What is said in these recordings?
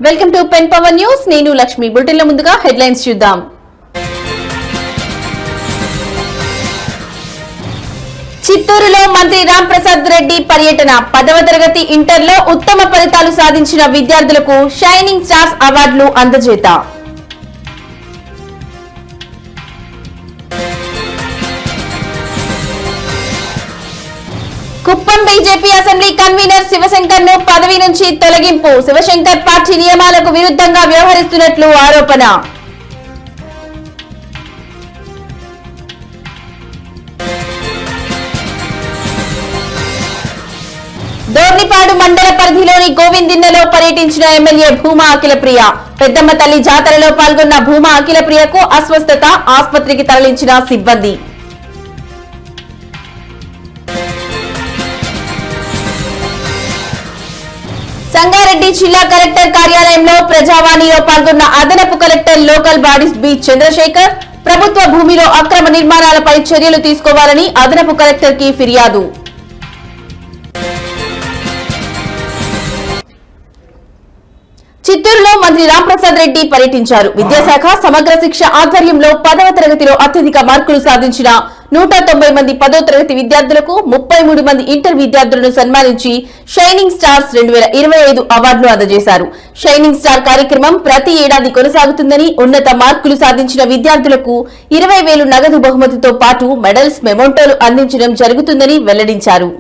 Welcome to pen power news. నేను లక్ష్మి. బులెటిన్ల ముందుగా headlines చూద్దాం. చిత్తూరులో మంత్రి రామ్ ప్రసాద్ రెడ్డి పర్యటన. 10వ తరగతి ఇంటర్లో ఉత్తమ ఫలితాలు సాధించిన విద్యార్థులకు షైనింగ్ స్టార్స్ అవార్డులు అందజేత. Kuppam BJP assembly convener Shivashankar ను పదవి నుంచి తొలగింపు. శివశంకర్ పార్టీ నియమాలకు విరుద్ధంగా వ్యవహరిస్తున్నట్లు ఆరోపణ. దోర్నిపాడు మండల పరిధిలోని గోవిందిన్నలో పర్యటించిన ఎమ్మెల్యే భూమా అఖిలప్రియ. పెద్దమ్మ తల్లి జాతరలో పాల్గొన్న భూమా అఖిలప్రియకు అస్వస్థత, ఆసుపత్రికి తరలించిన సిబ్బంది. సంగారెడ్డి జిల్లా కలెక్టర్ కార్యాలయంలో ప్రజావాణిలో పాల్గొన్న అదనపు collector local bodies B Chandrashekar. ప్రభుత్వ భూమిలో అక్రమ నిర్మాణాలపై చర్యలు తీసుకోవాలని అదనపు కలెక్టర్ కి ఫిర్యాదు. చిత్తూరులో మంత్రి రామ్ ప్రసాద్ రెడ్డి పర్యటించారు. విద్యాశాఖ సమగ్ర శిక్ష ఆధ్వర్యంలో 10వ తరగతిలో అత్యధిక మార్కులు సాధించిన 190 మంది 10వ తరగతి విద్యార్థులకు 33 మంది ఇంటర్ విద్యార్థులను సన్మానించి షైనింగ్ స్టార్స్ 2025 అవార్డులు అందజేశారు. షైనింగ్ స్టార్ కార్యక్రమం ప్రతి ఏడాది కొనసాగుతుందని, ఉన్నత మార్కులు సాధించిన విద్యార్థులకు 20,000 నగదు బహుమతితో పాటు మెడల్స్, మెమోంటోలు అందించడం జరుగుతుందని వెల్లడించారు.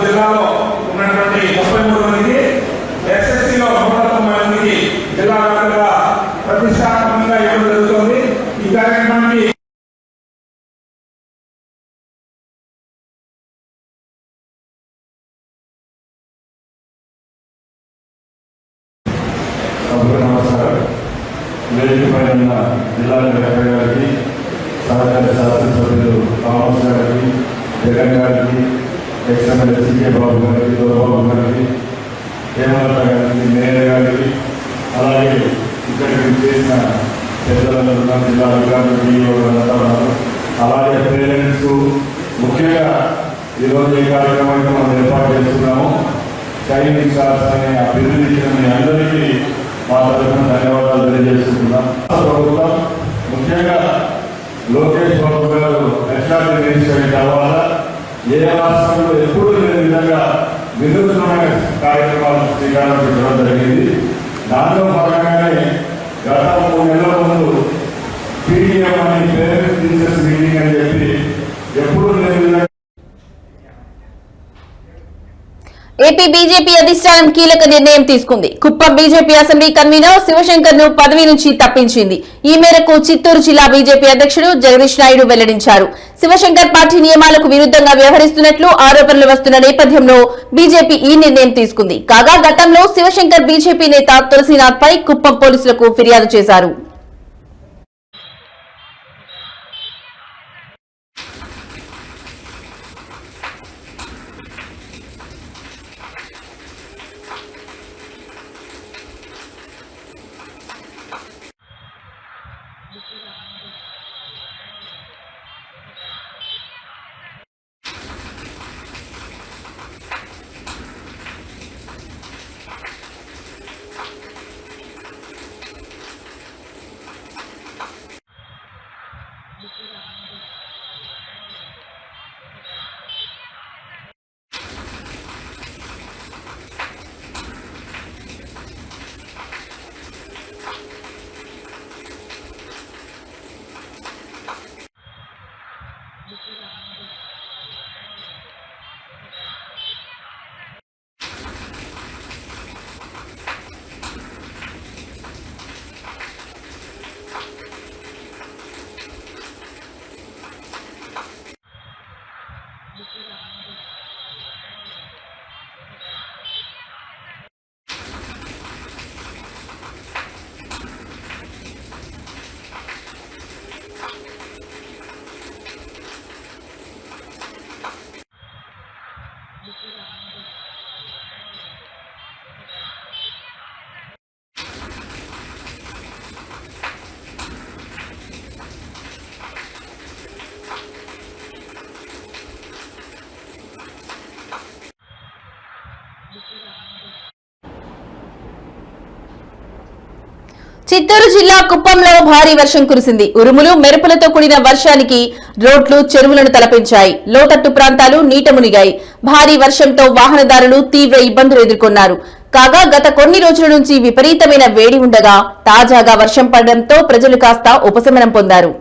జిల్లాలో ఉన్నటువంటి 33 మందికి, ఎస్ఎస్సీలో 190 మందికి జిల్లా వ్యాప్తంగా ప్రతిష్టాత్మకంగా ఇవ్వడం జరుగుతుంది. ఈ కార్యక్రమానికి జిల్లా కలెక్టర్ గారికి, సహకార శాసనసభ్యులు రామోస్ గారికి, జగన్ గారికి, ఎక్స్ఎమ్మెల్యే సికే బాబు గారికి, దొరబాబు గారికి, హేమలత గారికి, మేయర్ గారికి, అలాగే ఇక్కడికి చేసిన పెద్దలందరూ, జిల్లా అధికారులు, అలాగే పేరెంట్స్, ముఖ్యంగా ఈరోజు ఈ కార్యక్రమాన్ని మనం ఏర్పాటు చేస్తున్నాము. షైనింగ్ స్టార్స్ అనే ఆ బిరుదు ఇచ్చిన మీ అందరికీ మా తరఫున ధన్యవాదాలు తెలియజేస్తున్నాం. ప్రభుత్వం ముఖ్యంగా లోకేష్ బాబు గారు ఎస్ఆర్టీ మినిస్టర్ తర్వాత ఏ రాష్ట్రంలో ఎప్పుడు లేని విధంగా వినూత్నమైన కార్యక్రమాలు శ్రీకారం చుట్టడం జరిగింది. దాంట్లో భాగంగానే గత 3 నెలల ముందు పీడిఎం అని పేరెంట్స్ టీచర్స్ మీటింగ్ అని చెప్పి ఎప్పుడు లేని విధంగా ఏపీ బీజేపీ అధిష్టానం కీలక నిర్ణయం తీసుకుంది. Kuppam BJP assembly convener Shivashankar ను పదవి నుంచి తప్పించింది. ఈ మేరకు చిత్తూరు జిల్లా బీజేపీ అధ్యక్షుడు జగదీష్ నాయుడు వెల్లడించారు. శివశంకర్ పార్టీ నియమాలకు విరుద్ధంగా వ్యవహరిస్తున్నట్లు ఆరోపణలు వస్తున్న నేపథ్యంలో బీజేపీ ఈ నిర్ణయం తీసుకుంది. కాగా గతంలో శివశంకర్ బీజేపీ నేత తులసీనాథ్ పై కుప్పం పోలీసులకు ఫిర్యాదు చేశారు. చిత్తూరు జిల్లా కుప్పంలో భారీ వర్షం కురిసింది. ఉరుములు మెరుపులతో కూడిన వర్షానికి రోడ్లు చెరువులను తలపించాయి. లోతట్టు ప్రాంతాలు నీట మునిగాయి. భారీ వర్షంతో వాహనదారులు తీవ్ర ఇబ్బందులు ఎదుర్కొన్నారు. కాగా గత కొన్ని రోజుల నుంచి విపరీతమైన వేడి ఉండగా తాజాగా వర్షం పడడంతో ప్రజలు కాస్త ఉపశమనం పొందారు.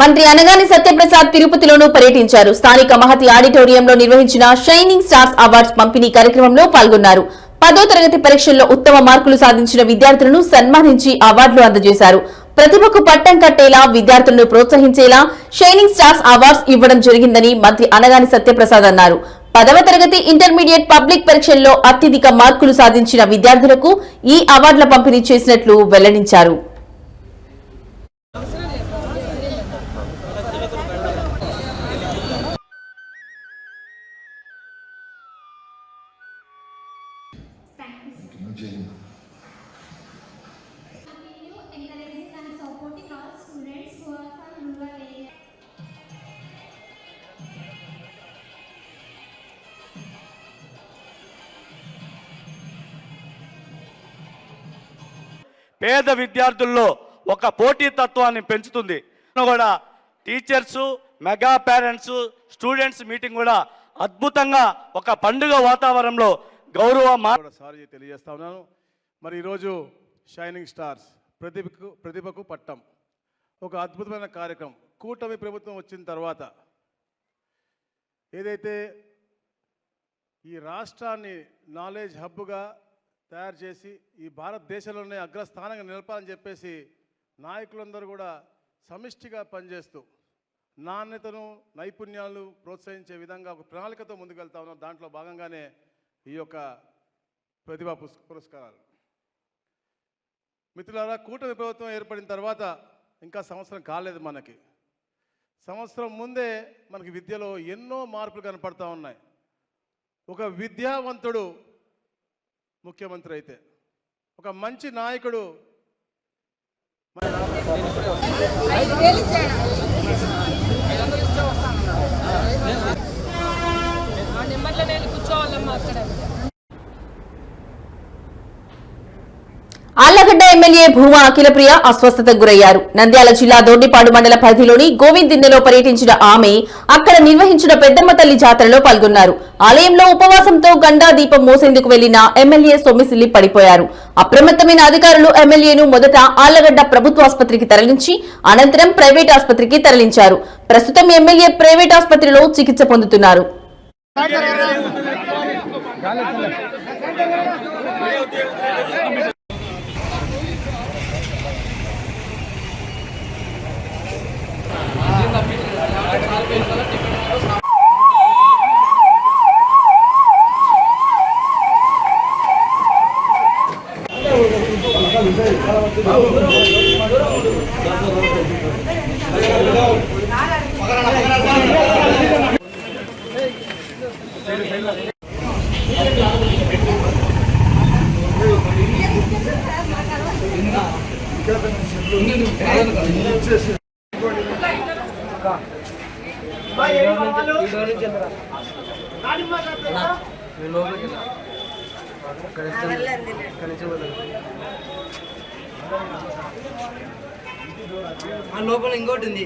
మంత్రి అనగాని సత్యప్రసాద్ తిరుపతిలోనూ పర్యటించారు. స్థానిక మహతి ఆడిటోరియంలో నిర్వహించిన షైనింగ్ స్టార్స్ అవార్డ్స్ పంపిణీ కార్యక్రమంలో పాల్గొన్నారు. 10వ తరగతి పరీక్షల్లో ఉత్తమ మార్కులు సాధించిన విద్యార్థులను సన్మానించి అవార్డులు అందజేశారు. ప్రతిభకు పట్టం కట్టేలా విద్యార్థులను ప్రోత్సహించేలా షైనింగ్ స్టార్స్ అవార్డ్స్ ఇవ్వడం జరిగిందని మంత్రి అనగాని సత్యప్రసాద్ అన్నారు. 10వ తరగతి ఇంటర్మీడియట్ పబ్లిక్ పరీక్షల్లో అత్యధిక మార్కులు సాధించిన విద్యార్థులకు ఈ అవార్డుల పంపిణీ చేసినట్లు వెల్లడించారు. పేద విద్యార్థుల్లో ఒక పోటీతత్వాన్ని పెంచుతుంది. కూడా teachers, mega parents, students meeting కూడా అద్భుతంగా ఒక పండుగ వాతావరణంలో గౌరవ సారీ తెలియజేస్తా ఉన్నాను. మరి ఈరోజు షైనింగ్ స్టార్స్ ప్రతిభకు పట్టం ఒక అద్భుతమైన కార్యక్రమం. కూటమి ప్రభుత్వం వచ్చిన తర్వాత ఏదైతే ఈ రాష్ట్రాన్ని నాలెడ్జ్ హబ్గా తయారు చేసి ఈ భారతదేశంలోనే అగ్రస్థానంగా నిలపాలని చెప్పేసి నాయకులందరూ కూడా సమిష్టిగా పనిచేస్తూ నాణ్యతను, నైపుణ్యాలను ప్రోత్సహించే విధంగా ఒక ప్రణాళికతో ముందుకెళ్తా ఉన్నాం. దాంట్లో భాగంగానే ఈ యొక్క ప్రతిభా పురస్కారాలు. మిత్రులారా, కూటమి ప్రభుత్వం ఏర్పడిన తర్వాత ఇంకా సంవత్సరం కాలేదు. మనకి సంవత్సరం ముందే మనకి విద్యలో ఎన్నో మార్పులు కనపడతా ఉన్నాయి. ఒక విద్యావంతుడు ముఖ్యమంత్రి అయితే, ఒక మంచి నాయకుడు ఆళ్లగడ్డ ఎమ్మెల్యే భూమా అఖిలప్రియ అస్వస్థతకు గురయ్యారు. నంద్యాల జిల్లా దొడ్డిపాడు మండల పరిధిలోని గోవిందిన్నెలో పర్యటించిన ఆమె అక్కడ నిర్వహించిన పెద్దమ్మ తల్లి జాతరలో పాల్గొన్నారు. ఆలయంలో ఉపవాసంతో గండా దీపం మోసేందుకు వెళ్లిన ఎమ్మెల్యే సొమ్మిసిల్లి పడిపోయారు. అప్రమత్తమైన అధికారులు ఎమ్మెల్యేను మొదట ఆళ్లగడ్డ ప్రభుత్వ ఆసుపత్రికి తరలించి అనంతరం ప్రైవేట్ ఆసుపత్రికి తరలించారు. ప్రస్తుతం ఎమ్మెల్యే ప్రైవేట్ ఆసుపత్రిలో చికిత్స పొందుతున్నారు. లోపలికి లోపల ఇంకోటి ఉంది.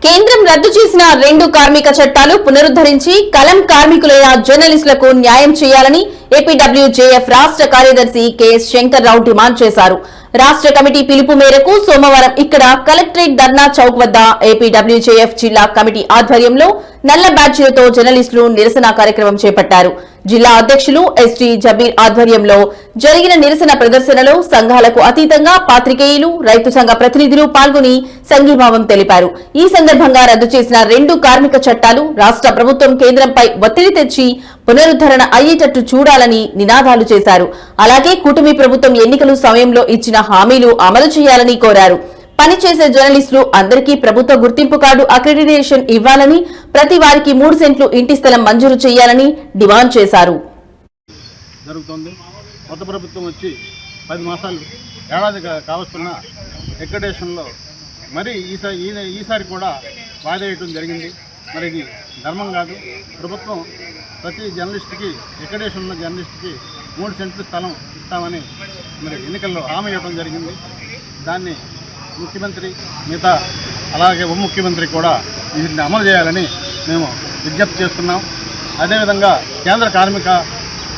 కేంద్రం రద్దు చేసిన 2 కార్మిక చట్టాలు పునరుద్ధరించి కలం కార్మికులైన జర్నలిస్టులకు న్యాయం చేయాలని ఏపీడబ్ల్యూజేఎఫ్ రాష్ట్ర కార్యదర్శి కెఎస్ శంకర్రావు డిమాండ్ చేశారు. రాష్ట్ర కమిటీ పిలుపు మేరకు సోమవారం ఇక్కడ కలెక్టరేట్ ధర్నా చౌక్ వద్ద ఏపీడబ్ల్యూజేఎఫ్ జిల్లా కమిటీ ఆధ్వర్యంలో నల్ల బ్యాడ్జీలతో జర్నలిస్టులు నిరసన కార్యక్రమం చేపట్టారు. జిల్లా అధ్యక్షులు ఎస్టీ జబీర్ ఆధ్వర్యంలో జరిగిన నిరసన ప్రదర్శనలో సంఘాలకు అతీతంగా పాత్రికేయులు, రైతు సంఘ ప్రతినిధులు పాల్గొని సంఘీభావం తెలిపారు. ఈ సందర్భంగా రద్దు చేసిన 2 కార్మిక చట్టాలు రాష్ట్ర ప్రభుత్వం కేంద్రంపై ఒత్తిడి తెచ్చి పునరుద్ధరణ అయ్యేటట్టు చూడాలని నినాదాలు చేశారు. అలాగే కూటమి ప్రభుత్వం ఎన్నికల సమయంలో ఇచ్చిన హామీలు అమలు చేయాలని కోరారు. పనిచేసే జర్నలిస్టులు అందరికీ ప్రభుత్వ గుర్తింపు కార్డు అక్రిడిటేషన్ ఇవ్వాలని, ప్రతి వారికి 3 సెంట్లు ఇంటి స్థలం మంజూరు చేయాలని డిమాండ్ చేశారు. జరుగుతోంది. కొత్త ప్రభుత్వం వచ్చి 10 మాసాలు ఏడాది కావస్తున్న ఎక్కడేషన్లో మరి ఈసారి కూడా వాయిదా జరిగింది. మరి ఇది ధర్మం కాదు. ప్రభుత్వం ప్రతి జర్నలిస్టుకి ఎక్కడేషన్ ఉన్న జర్నలిస్టుకి 3 సెంట్లు స్థలం ఇస్తామని మరి ఎన్నికల్లో హామీ ఇవ్వడం జరిగింది. దాన్ని ముఖ్యమంత్రి మిగతా అలాగే ఉప ముఖ్యమంత్రి కూడా వీటిని అమలు చేయాలని మేము విజ్ఞప్తి చేస్తున్నాం. అదేవిధంగా కేంద్ర కార్మిక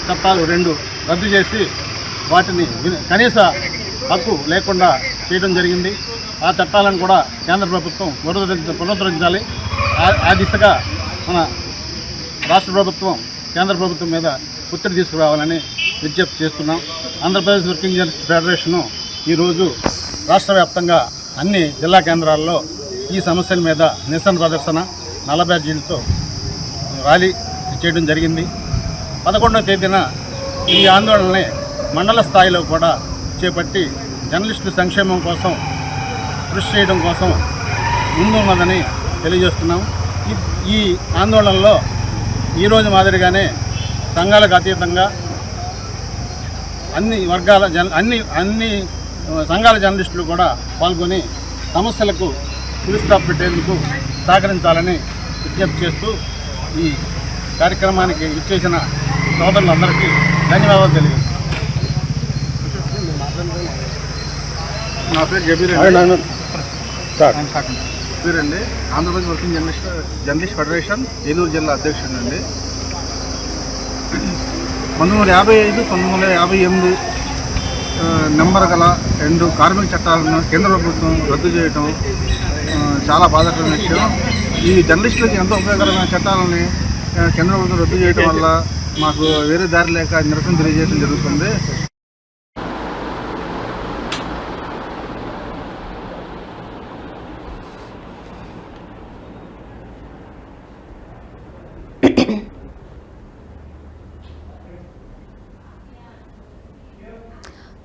చట్టాలు 2 రద్దు చేసి వాటిని కనీస హక్కు లేకుండా చేయడం జరిగింది. ఆ చట్టాలను కూడా కేంద్ర ప్రభుత్వం పునరుద్ధరించాలి. ఆ దిశగా మన రాష్ట్ర ప్రభుత్వం కేంద్ర ప్రభుత్వం మీద ఒత్తిడి తీసుకురావాలని విజ్ఞప్తి చేస్తున్నాం. ఆంధ్రప్రదేశ్ వర్కింగ్ జర్నలిస్ట్ ఫెడరేషను ఈరోజు రాష్ట్ర వ్యాప్తంగా అన్ని జిల్లా కేంద్రాల్లో ఈ సమస్యల మీద నిరసన ప్రదర్శన నల్ల బ్యాడ్జీలతో ర్యాలీ చేయడం జరిగింది. 11వ తేదీన ఈ ఆందోళనని మండల స్థాయిలో కూడా చేపట్టి జర్నలిస్టుల సంక్షేమం కోసం కృషి చేయడం కోసం ముందున్నదని తెలియజేస్తున్నాం. ఈ ఆందోళనలో ఈరోజు మాదిరిగానే సంఘాలకు అతీతంగా అన్ని వర్గాల అన్ని సంఘాల జర్నలిస్టులు కూడా పాల్గొని సమస్యలకు ఫుల్ స్టాప్ పెట్టేందుకు సహకరించాలని విజ్ఞప్తి చేస్తూ ఈ కార్యక్రమానికి ఇచ్చేసిన సోదరులందరికీ ధన్యవాదాలు తెలియజేస్తాను. నా పేరు జబీర్ అండి. Andhra Pradesh working journalist federation Eluru జిల్లా అధ్యక్షుడు అండి. 1955, 1958 నెంబర్ గల 2 కార్మిక చట్టాలను కేంద్ర ప్రభుత్వం రద్దు చేయడం చాలా బాధాకరమైన విషయం. ఈ జర్నలిస్టులకు ఎంతో ఉపయోగకరమైన చట్టాలని కేంద్ర ప్రభుత్వం రద్దు చేయడం వల్ల మాకు వేరే దారి లేక నిరసన తెలియజేయడం జరుగుతుంది.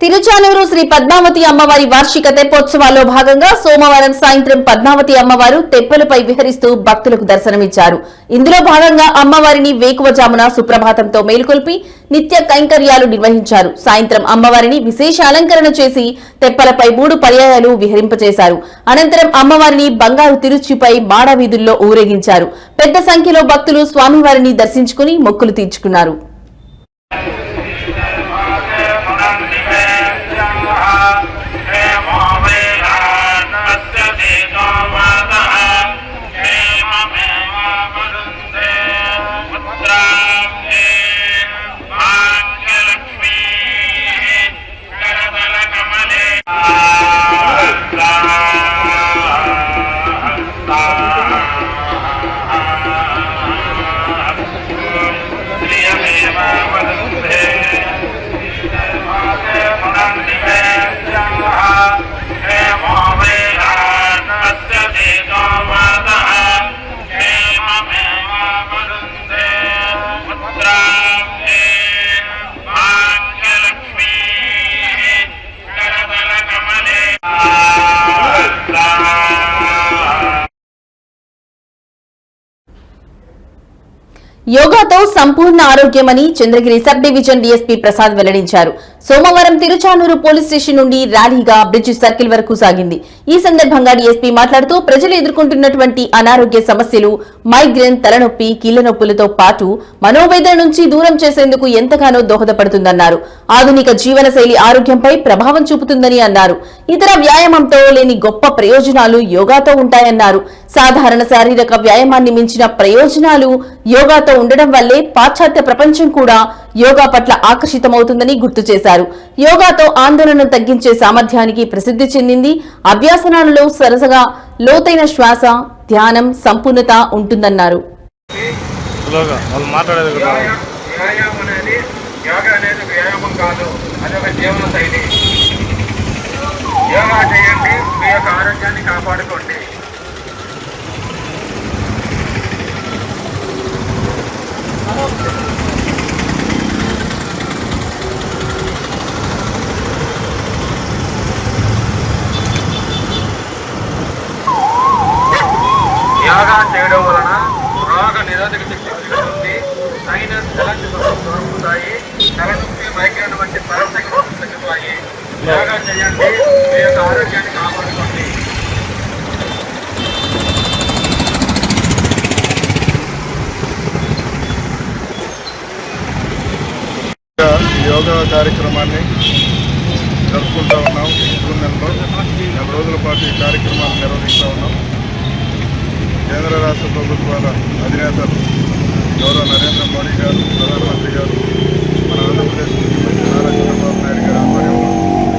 తిరుచానూరు శ్రీ పద్మావతి అమ్మవారి వార్షిక తెప్పోత్సవాల్లో భాగంగా సోమవారం సాయంత్రం పద్మావతి అమ్మవారు తెప్పలపై విహరిస్తూ భక్తులకు దర్శనమిచ్చారు. ఇందులో భాగంగా అమ్మవారిని వేకువజామున సుప్రభాతంతో మేలుకొల్పి నిత్య కైంకర్యాలు నిర్వహించారు. సాయంత్రం అమ్మవారిని విశేష అలంకరణ చేసి తెప్పలపై 3 పర్యాయాలు విహరింపచేశారు. అనంతరం అమ్మవారిని బంగారు తిరుచిపై మాడ వీధుల్లో ఊరేగించారు. పెద్ద సంఖ్యలో భక్తులు స్వామివారిని దర్శించుకుని మొక్కులు తీర్చుకున్నారు. యోగాతో సంపూర్ణ ఆరోగ్యమని Chandragiri sub division DSP Prasad వెల్లడించారు. సోమవారం తిరుచానూరు పోలీస్ స్టేషన్ నుండి ర్యాలీగా బ్రిడ్జ్ సర్కిల్ వరకు సాగింది. ఈ సందర్భంగా డీఎస్పీ మాట్లాడుతూ ప్రజలు ఎదుర్కొంటున్నటువంటి అనారోగ్య సమస్యలు, మైగ్రేన్, తలనొప్పి, కీళ్ల నొప్పులతో పాటు మనోవేదన నుంచి దూరం చేసేందుకు ఎంతగానో దోహదపడుతుందన్నారు. ఆధునిక జీవనశైలి ఆరోగ్యంపై ప్రభావం చూపుతుందని అన్నారు. ఇతర వ్యాయామంతో లేని గొప్ప ప్రయోజనాలు యోగాతో ఉంటాయన్నారు. సాధారణ శారీరక వ్యాయామాన్ని మించిన ప్రయోజనాలు యోగాతో ఉండడం వల్లే పాశ్చాత్య ప్రపంచం కూడా యోగా పట్ల ఆకర్షితమవుతుందని గుర్తు చేశారు. యోగాతో ఆందోళనను తగ్గించే సామర్థ్యానికి ప్రసిద్ధి చెందింది. అభ్యాసనాలలో సరసగా లోతైన శ్వాస, ధ్యానం, సంపూర్ణత ఉంటుందన్నారు. యోగా చేయండి, మీ యొక్క ఆరోగ్యాన్ని కాపాడుకోండి. యోగా చేయడం వలన రోగ నిరోధక శక్తి పెరుగుతుంది, సైనస్ ఎలాంటి దొరుకుతాయి, తలనొప్పి, మైగ్రేన్ వంటి పరస్థితులు తగ్గుతాయి. యోగా చేయండి, మీ యొక్క ఆరోగ్యాన్ని కాపాడుకోండి. యోగా కార్యక్రమాన్ని జరుపుకుంటూ ఉన్నాం. జూన్ నెలలో 4 రోజుల పాటు ఈ కార్యక్రమాన్ని నిర్వహిస్తూ ఉన్నాం. కేంద్ర రాష్ట్ర ప్రభుత్వాల అధినేతలు గౌరవ నరేంద్ర మోడీ గారు, ప్రధానమంత్రి గారు, మన ఆంధ్రప్రదేశ్ ముఖ్యమంత్రి నారా చంద్రబాబు నాయుడు గారి ఆధ్వర్యంలో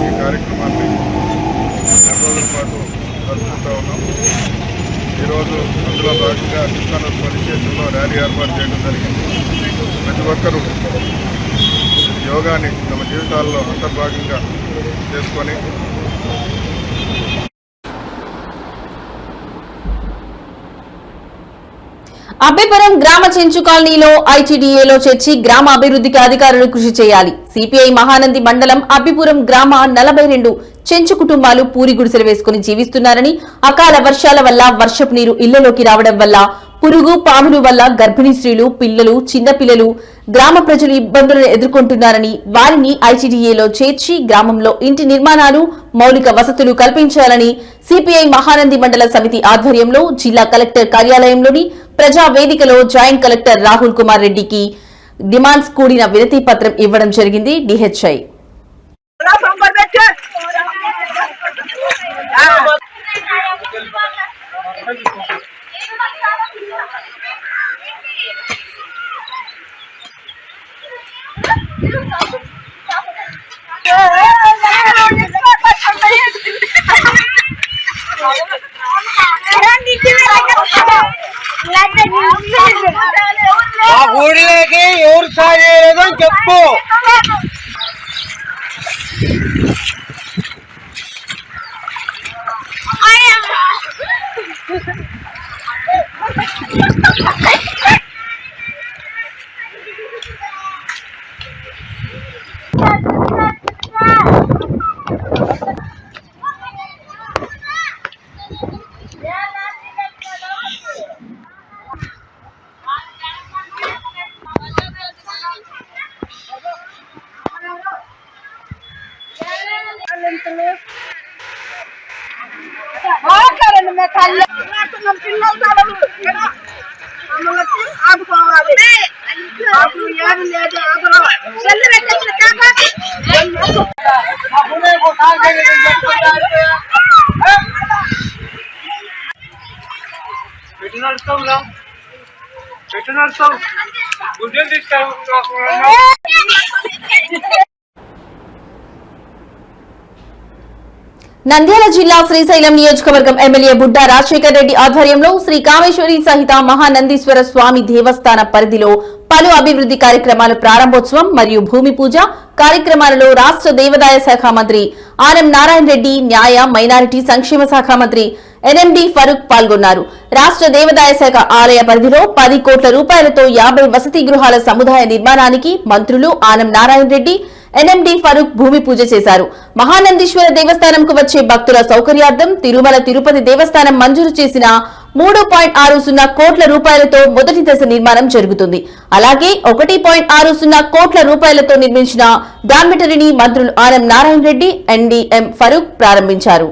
ఈ కార్యక్రమాన్ని 4 రోజుల పాటు జరుపుకుంటూ ఉన్నాం. ఈరోజు అందులో భాగంగా తిరుచానూరు పోలీస్ స్టేషన్లో ర్యాలీ ఏర్పాటు చేయడం జరిగింది. ప్రతి ఒక్కరూ యోగాని తమ జీవితాల్లో అంతర్భాగంగా చేసుకొని అబ్బిపురం గ్రామ చెంచు కాలనీలో ఐటీడీఏలో చేర్చి గ్రామ అభివృద్ధికి అధికారులు కృషి చేయాలి. సిపిఐ మహానంది మండలం అబ్బిపురం గ్రామ 42 చెంచు కుటుంబాలు పూరి గుడిసెలు వేసుకుని జీవిస్తున్నారని, అకాల వర్షాల వల్ల వర్షపు నీరు ఇళ్లలోకి రావడం వల్ల, పురుగు పాముల వల్ల గర్భిణీ స్త్రీలు, పిల్లలు, చిన్నపిల్లలు, గ్రామ ప్రజలు ఇబ్బందులను ఎదుర్కొంటున్నారని, వారిని ఐటీడీఏలో చేర్చి గ్రామంలో ఇంటి నిర్మాణాలు, మౌలిక వసతులు కల్పించాలని సిపిఐ మహానంది మండల సమితి ఆధ్వర్యంలో జిల్లా కలెక్టర్ కార్యాలయంలోని ప్రజా వేదికలో జాయింట్ కలెక్టర్ రాహుల్ కుమార్ రెడ్డికి డిమాండ్స్ కూడిన వినతి పత్రం ఇవ్వడం జరిగింది. డిహెచ్ఐ ఆ ఊళ్ళోకి ఎవరు సాగలేదో చెప్పు. ఆడుకోవాలి నంద్యాల జిల్లా శ్రీశైలం నియోజకవర్గం ఎమ్మెల్యే బుడ్డా రాజశేఖర్ రెడ్డి ఆధ్వర్యంలో శ్రీ కామేశ్వరి సహిత మహానందీశ్వర స్వామి దేవస్థాన పరిధిలో పలు అభివృద్ధి కార్యక్రమాల ప్రారంభోత్సవం మరియు భూమి పూజ కార్యక్రమాలలో రాష్ట్ర దేవాదాయ శాఖ మంత్రి ఆనం నారాయణ రెడ్డి, న్యాయ మైనారిటీ సంక్షేమ శాఖ మంత్రి ఎన్ఎండి ఫరూక్ పాల్గొన్నారు. రాష్ట్ర దేవాదాయ శాఖ ఆలయ పరిధిలో 10 కోట్ల రూపాయలతో 50 వసతి గృహాల సముదాయ నిర్మాణానికి మంత్రులు ఆనం నారాయణ రెడ్డి, ఎన్ఎండి ఫరూక్ భూమి పూజ చేశారు. మహానందీశ్వర దేవస్థానంకు వచ్చే భక్తుల సౌకర్యార్థం తిరుమల తిరుపతి దేవస్థానం మంజూరు చేసిన 3.60 కోట్ల రూపాయలతో మొదటి దశ నిర్మాణం జరుగుతుంది. అలాగే 1.60 కోట్ల రూపాయలతో నిర్మించిన డార్మిటరీని మంత్రులు ఆనం నారాయణ రెడ్డి, ఎన్డీఎం ఫరూక్ ప్రారంభించారు.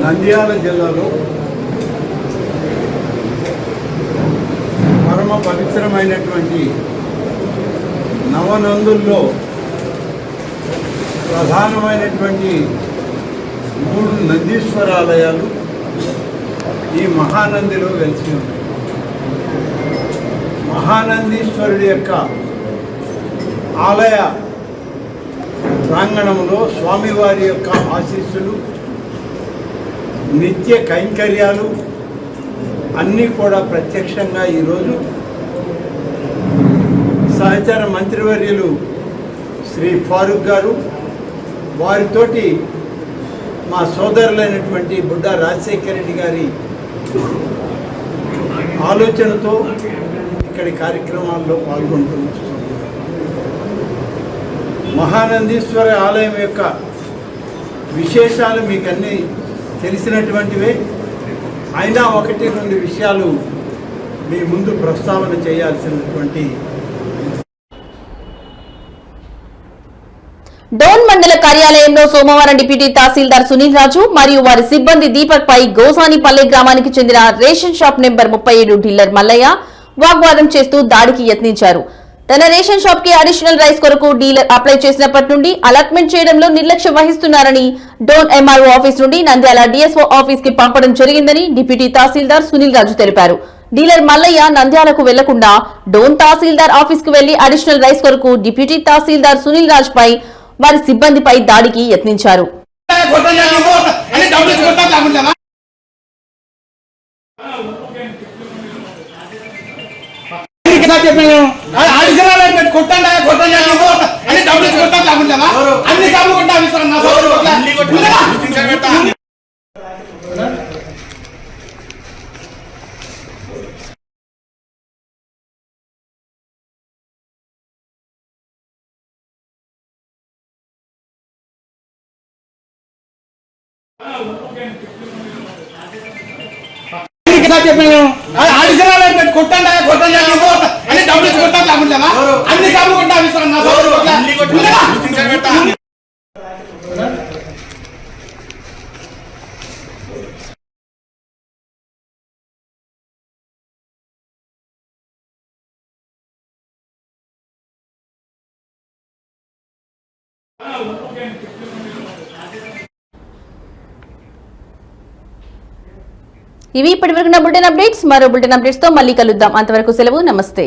నంద్యాల జిల్లాలో పరమ పవిత్రమైనటువంటి నవనందుల్లో ప్రధానమైనటువంటి 3 నందీశ్వరాలయాలు ఈ మహానందిలో వెలిసి ఉన్నాయి. మహానందీశ్వరుడి యొక్క ఆలయ ప్రాంగణంలో స్వామివారి యొక్క ఆశీస్సులు, నిత్య కైంకర్యాలు అన్నీ కూడా ప్రత్యక్షంగా ఈరోజు సహచర మంత్రివర్యులు శ్రీ ఫారూక్ గారు, వారితోటి మా సోదరులైనటువంటి బుడ్డా రాజశేఖర రెడ్డి గారి ఆలోచనతో ఇక్కడి కార్యక్రమాల్లో పాల్గొంటూ మహానందీశ్వర ఆలయం యొక్క విశేషాలు మీకు అన్నీ తెలిసినటువంటివే. అయినా 1-2 విషయాలు మీ ముందు ప్రస్తావన చేయాల్సినటువంటి. డోన్ మండల కార్యాలయంలో సోమవారం డిప్యూటీ తహసీల్దార్ సునీల్ రాజు మరియు వారి సిబ్బంది దీపక్ పై గోసానిపల్లె గ్రామానికి చెందిన ration shop number 37 dealer Mallaiah వాగ్వాదం చేస్తూ దాడికి యత్నించారు. తన రేషన్ షాప్ కి అడిషనల్ రైస్ కొరకు డీలర్ అప్లై చేసినప్పటి నుండి అలాట్మెంట్ చేయడంలో నిర్లక్ష్యం వహిస్తున్నారని డోన్ ఎంఆర్ఓ ఆఫీస్ నుండి నంద్యాల డిఎస్ఓ ఆఫీస్ కి పంపడం జరిగిందని డిప్యూటీ తహసీల్దార్ సునీల్ రాజు తెలిపారు. డీలర్ మల్లయ్య నంద్యాలకు వెళ్లకుండా డోన్ తహసీల్దార్ ఆఫీస్ కు వెళ్లి అడిషనల్ రైస్ కొరకు డిప్యూటీ తహసీల్దార్ సునీల్ రాజ్ పై వారి సిబ్బందిపై దాడికి యత్నించారు. ఇవి ఇప్పటివరకు నా బులెటిన్ అప్డేట్స్. మరో బులెటిన్ అప్డేట్స్ తో మళ్ళీ కలుద్దాం. అంతవరకు సెలవు. నమస్తే.